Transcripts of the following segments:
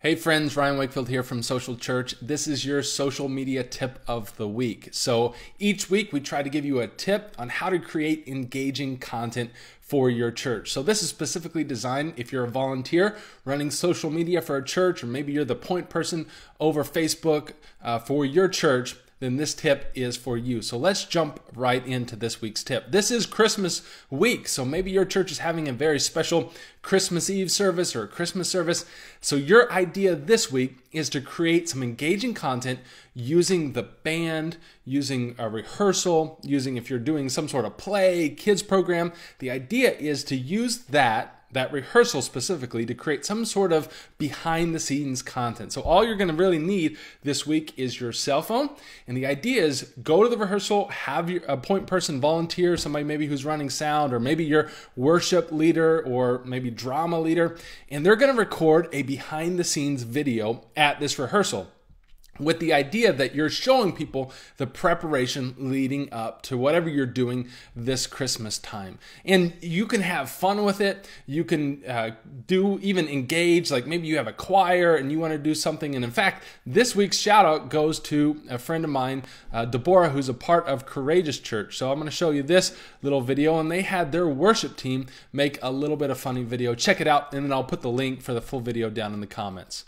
Hey friends, Ryan Wakefield here from Social Church. This is your social media tip of the week. So each week we try to give you a tip on how to create engaging content for your church. So this is specifically designed if you're a volunteer running social media for a church, or maybe you're the point person over Facebook for your church, then this tip is for you. So let's jump right into this week's tip. This is Christmas week, so maybe your church is having a very special Christmas Eve service or a Christmas service. So your idea this week is to create some engaging content using the band, using a rehearsal, using if you're doing some sort of play, kids program. The idea is to use that rehearsal specifically to create some sort of behind the scenes content. So all you're going to really need this week is your cell phone. And the idea is go to the rehearsal, have a point person volunteer, somebody maybe who's running sound, or maybe your worship leader, or maybe drama leader, and they're going to record a behind the scenes video at this rehearsal, with the idea that you're showing people the preparation leading up to whatever you're doing this Christmas time. And you can have fun with it. You can even engage, like maybe you have a choir and you want to do something. And in fact, this week's shout out goes to a friend of mine, Deborah, who's a part of Courageous Church. So I'm going to show you this little video, and they had their worship team make a little bit of funny video. Check it out, and then I'll put the link for the full video down in the comments.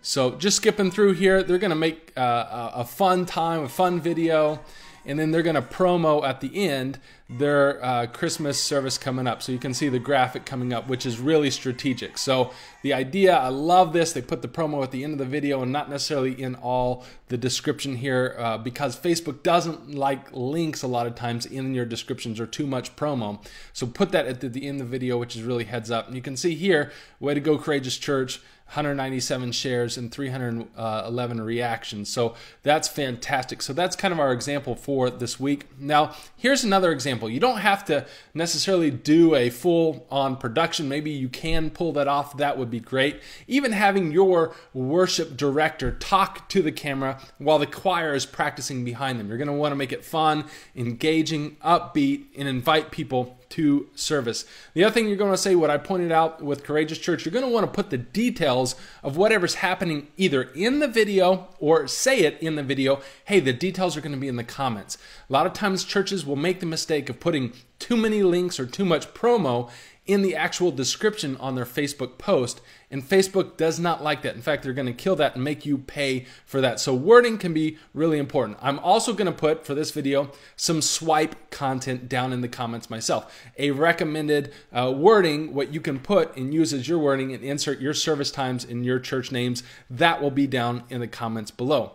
So just skipping through here, they're going to make a fun time, a fun video, and then they're going to promo at the end their Christmas service coming up. So you can see the graphic coming up, which is really strategic. So the idea, I love this. They put the promo at the end of the video and not necessarily in all the description here because Facebook doesn't like links a lot of times in your descriptions or too much promo. So put that at the end of the video, which is really heads up. And you can see here, way to go Courageous Church, 197 shares and 311 reactions. So that's fantastic. So that's kind of our example for this week. Now, here's another example. You don't have to necessarily do a full-on production. Maybe you can pull that off. That would be great. Even having your worship director talk to the camera while the choir is practicing behind them. You're going to want to make it fun, engaging, upbeat, and invite people to service. The other thing you're going to say, what I pointed out with Courageous Church, you're going to want to put the details of whatever's happening either in the video or say it in the video. Hey, the details are going to be in the comments. A lot of times churches will make the mistake of putting too many links or too much promo in the actual description on their Facebook post, and Facebook does not like that. In fact, they're going to kill that and make you pay for that. So wording can be really important. I'm also going to put, for this video, some swipe content down in the comments myself. A recommended wording, what you can put and use as your wording and insert your service times and your church names, that will be down in the comments below.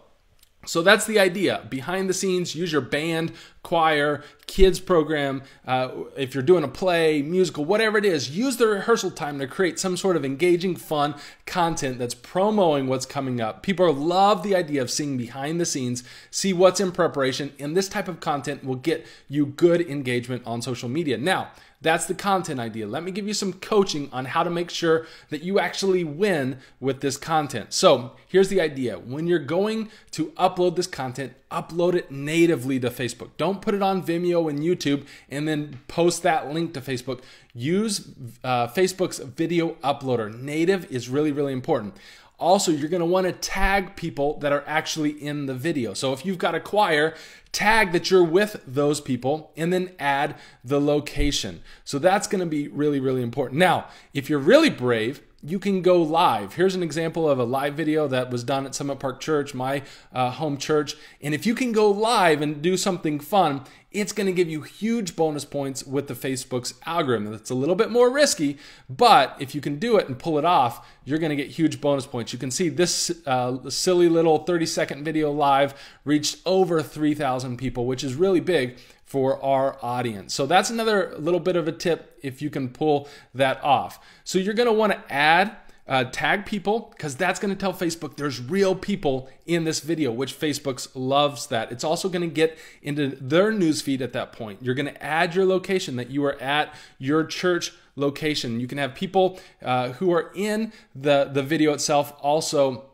So that's the idea. Behind the scenes, use your band, choir, kids program. If you're doing a play, musical, whatever it is, use the rehearsal time to create some sort of engaging, fun content that's promoting what's coming up. People love the idea of seeing behind the scenes, see what's in preparation, and this type of content will get you good engagement on social media. Now, that's the content idea. Let me give you some coaching on how to make sure that you actually win with this content. So here's the idea. When you're going to upload this content, upload it natively to Facebook. Don't put it on Vimeo and YouTube and then post that link to Facebook. Use Facebook's video uploader. Native is really, really important. Also, you're going to want to tag people that are actually in the video. So if you've got a choir, tag that you're with those people and then add the location. So that's going to be really, really important. Now, if you're really brave, you can go live. Here's an example of a live video that was done at Summit Park Church, my home church. And if you can go live and do something fun, it's going to give you huge bonus points with the Facebook's algorithm. It's a little bit more risky, but if you can do it and pull it off, you're going to get huge bonus points. You can see this silly little 30-second video live reached over 3,000 people, which is really big for our audience. So that's another little bit of a tip if you can pull that off. So you're going to want to add tag people, because that's going to tell Facebook there's real people in this video, which Facebook loves that. It's also going to get into their newsfeed at that point. You're going to add your location, that you are at your church location. You can have people who are in the video itself also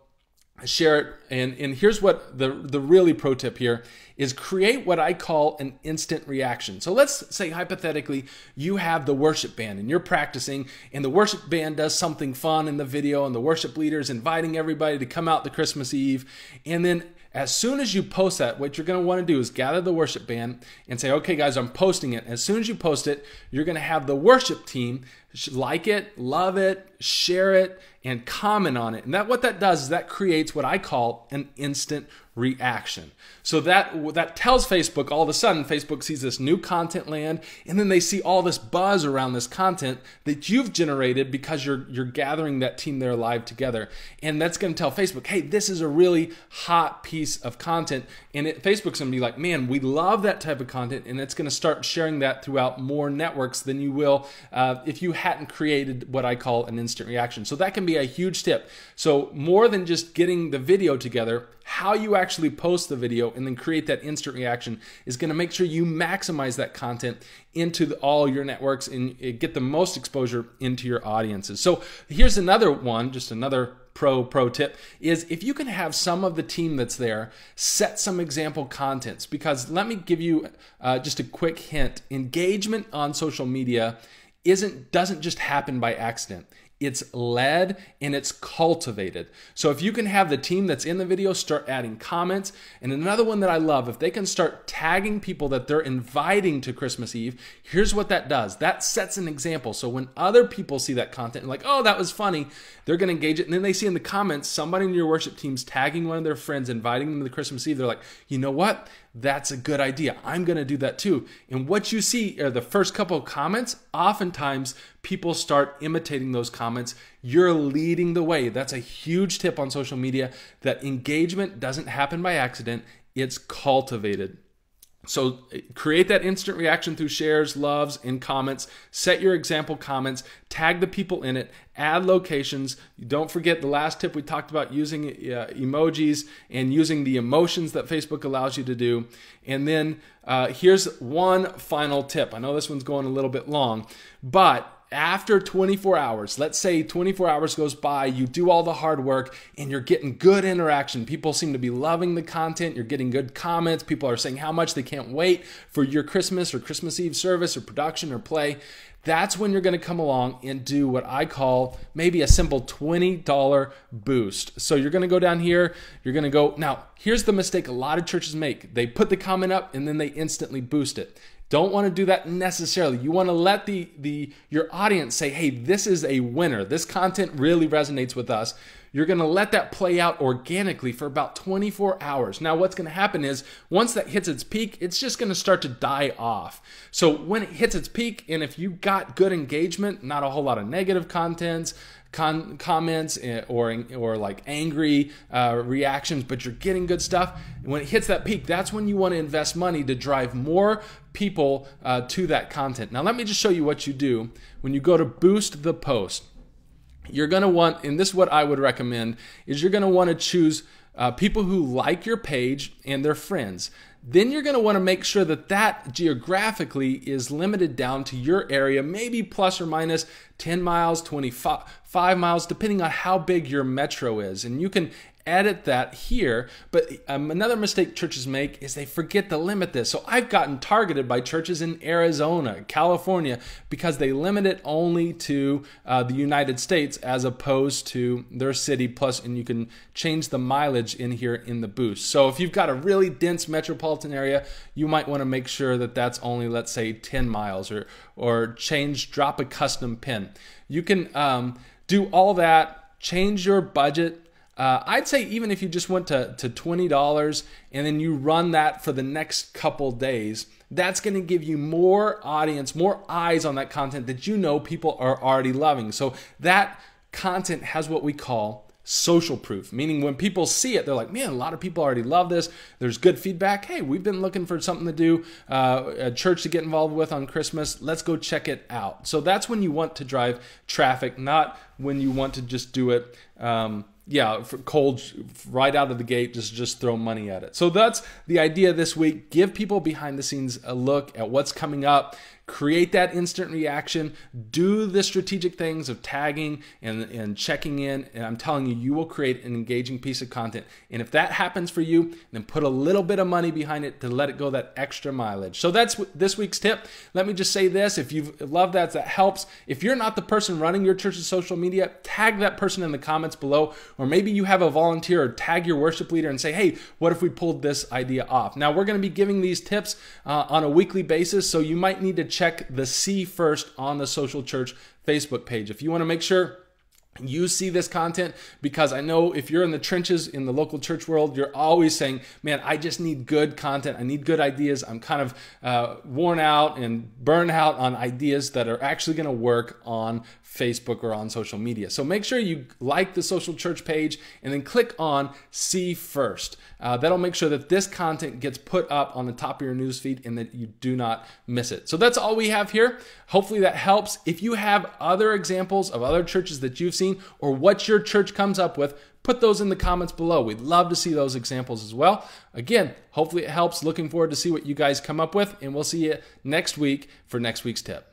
share it. And here's what the really pro tip here is: create what I call an instant reaction. So let's say hypothetically you have the worship band and you're practicing, and the worship band does something fun in the video, and the worship leader is inviting everybody to come out to Christmas Eve. And then as soon as you post that, what you're going to want to do is gather the worship band and say, okay guys, I'm posting it. As soon as you post it, you're going to have the worship team like it, love it, share it, and comment on it. And what that does is that creates what I call an instant reaction. So that tells Facebook, all of a sudden Facebook sees this new content land, and then they see all this buzz around this content that you've generated because you're gathering that team there live together. And that's going to tell Facebook, hey, this is a really hot piece of content. And Facebook's going to be like, man, we love that type of content, and it's going to start sharing that throughout more networks than you will if you hadn't created what I call an instant reaction. So that can be a huge tip. So more than just getting the video together, how you actually post the video and then create that instant reaction is going to make sure you maximize that content into all your networks and get the most exposure into your audiences. So here's another one, just another pro tip, is if you can have some of the team that's there set some example contents. Because let me give you just a quick hint: engagement on social media doesn't just happen by accident. It's led and it's cultivated. So if you can have the team that's in the video start adding comments, and another one that I love, if they can start tagging people that they're inviting to Christmas Eve, here's what that does. That sets an example. So when other people see that content and like, oh, that was funny, they're going to engage it. And then they see in the comments somebody in your worship team's tagging one of their friends, inviting them to Christmas Eve. They're like, you know what? That's a good idea. I'm going to do that too. And what you see are the first couple of comments. Oftentimes, people start imitating those comments. You're leading the way. That's a huge tip on social media, that engagement doesn't happen by accident. It's cultivated. So create that instant reaction through shares, loves, and comments. Set your example comments. Tag the people in it. Add locations. Don't forget the last tip we talked about, using emojis and using the emotions that Facebook allows you to do. And then here's one final tip. I know this one's going a little bit long, but after 24 hours, let's say 24 hours goes by, you do all the hard work and you're getting good interaction. People seem to be loving the content. You're getting good comments. People are saying how much they can't wait for your Christmas or Christmas Eve service or production or play. That's when you're going to come along and do what I call maybe a simple $20 boost. So you're going to go down here. You're going to go. Now, here's the mistake a lot of churches make. They put the comment up and then they instantly boost it. Don't want to do that necessarily. You want to let your audience say, hey, this is a winner. This content really resonates with us. You're going to let that play out organically for about 24 hours. Now, what's going to happen is once that hits its peak, it's just going to start to die off. So when it hits its peak, and if you got good engagement, not a whole lot of negative comments or like angry reactions, but you're getting good stuff, when it hits that peak, that's when you want to invest money to drive more people to that content. Now, let me just show you what you do when you go to boost the post. You're going to want, and this is what I would recommend, is you're going to want to choose people who like your page and their friends. Then you're going to want to make sure that that geographically is limited down to your area, maybe plus or minus 10 miles, 25 miles, depending on how big your metro is. And you can edit that here, but another mistake churches make is they forget to limit this. So I've gotten targeted by churches in Arizona, California, because they limit it only to the United States as opposed to their city plus, and you can change the mileage in here in the boost. So if you've got a really dense metropolitan area, you might want to make sure that that's only, let's say, 10 miles or drop a custom pin. You can do all that, change your budget. I'd say even if you just went to $20 and then you run that for the next couple days, that's going to give you more audience, more eyes on that content that you know people are already loving. So that content has what we call social proof, meaning when people see it, they're like, man, a lot of people already love this. There's good feedback. Hey, we've been looking for something to do, a church to get involved with on Christmas. Let's go check it out. So that's when you want to drive traffic, not when you want to just do it for cold right out of the gate, just throw money at it. So that's the idea this week. Give people behind the scenes a look at what's coming up. create that instant reaction, do the strategic things of tagging and checking in, and I'm telling you, you will create an engaging piece of content. And if that happens for you, then put a little bit of money behind it to let it go that extra mileage. So that's this week's tip. Let me just say this, if you love that helps. If you're not the person running your church's social media, tag that person in the comments below, or maybe you have a volunteer, or tag your worship leader and say, hey, what if we pulled this idea off? Now, we're going to be giving these tips on a weekly basis, so you might need to check the See First on the Social Church Facebook page. If you want to make sure you see this content, because I know if you're in the trenches in the local church world, you're always saying, man, I just need good content. I need good ideas. I'm kind of worn out and burned out on ideas that are actually going to work on Facebook or on social media. So make sure you like the Social Church page and then click on See First. That'll make sure that this content gets put up on the top of your newsfeed and that you do not miss it. So that's all we have here. Hopefully that helps. If you have other examples of other churches that you've seen or what your church comes up with, put those in the comments below. We'd love to see those examples as well. Again, hopefully it helps. Looking forward to see what you guys come up with, and we'll see you next week for next week's tip.